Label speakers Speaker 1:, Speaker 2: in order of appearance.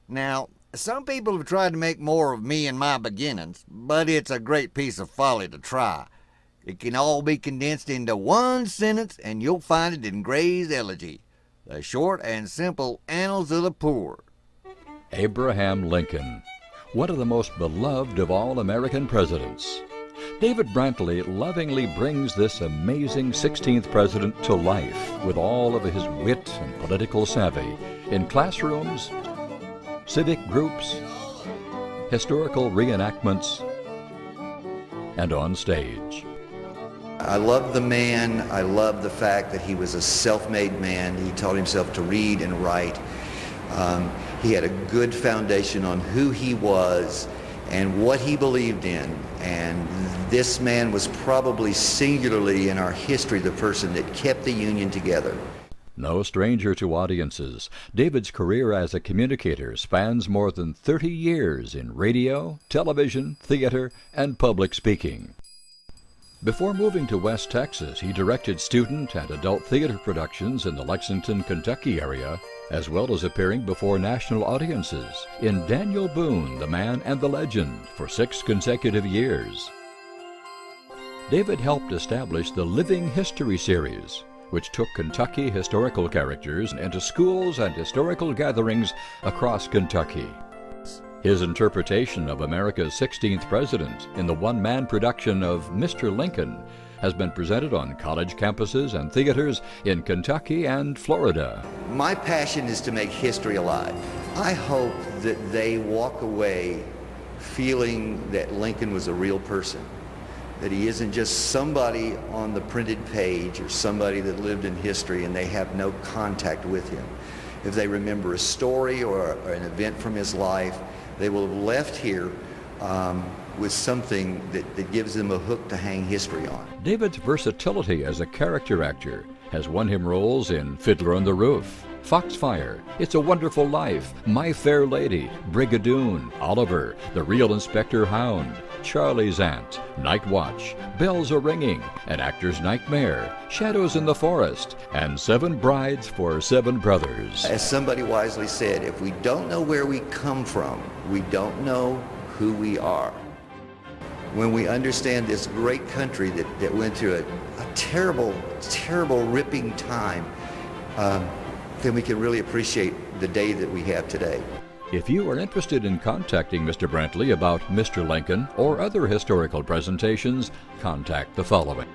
Speaker 1: Now, some people have tried to make more of me and my beginnings, but it's a great piece of folly to try. It can all be condensed into one sentence, and you'll find it in Gray's Elegy, The Short and Simple Annals of the Poor.
Speaker 2: Abraham Lincoln, one of the most beloved of all American presidents. David Brantley lovingly brings this amazing 16th president to life with all of his wit and political savvy in classrooms, civic groups, historical reenactments, and on stage.
Speaker 3: I love the man. I love the fact that he was a self-made man. He taught himself to read and write. He had a good foundation on who he was and what he believed in. And this man was probably singularly in our history the person that kept the Union together.
Speaker 2: No stranger to audiences, David's career as a communicator spans more than 30 years in radio, television, theater, and public speaking. Before moving to West Texas, he directed student and adult theater productions in the Lexington, Kentucky area, as well as appearing before national audiences in Daniel Boone, the Man and the Legend for 6 consecutive years. David helped establish the Living History series, which took Kentucky historical characters into schools and historical gatherings across Kentucky. His interpretation of America's 16th president in the one-man production of Mr. Lincoln has been presented on college campuses and theaters in Kentucky and Florida.
Speaker 3: My passion is to make history alive. I hope that they walk away feeling that Lincoln was a real person, that he isn't just somebody on the printed page or somebody that lived in history and they have no contact with him. If they remember a story or an event from his life, they will have left here with something that gives them a hook to hang history on.
Speaker 2: David's versatility as a character actor has won him roles in Fiddler on the Roof, Foxfire, It's a Wonderful Life, My Fair Lady, Brigadoon, Oliver, The Real Inspector Hound, Charlie's Aunt, Night Watch, Bells Are Ringing, An Actor's Nightmare, Shadows in the Forest, and 7 Brides for 7 Brothers.
Speaker 3: As somebody wisely said, if we don't know where we come from, we don't know who we are. When we understand this great country that went through a terrible, terrible, ripping time, then we can really appreciate the day that we have today.
Speaker 2: If you are interested in contacting Mr. Brantley about Mr. Lincoln or other historical presentations, contact the following.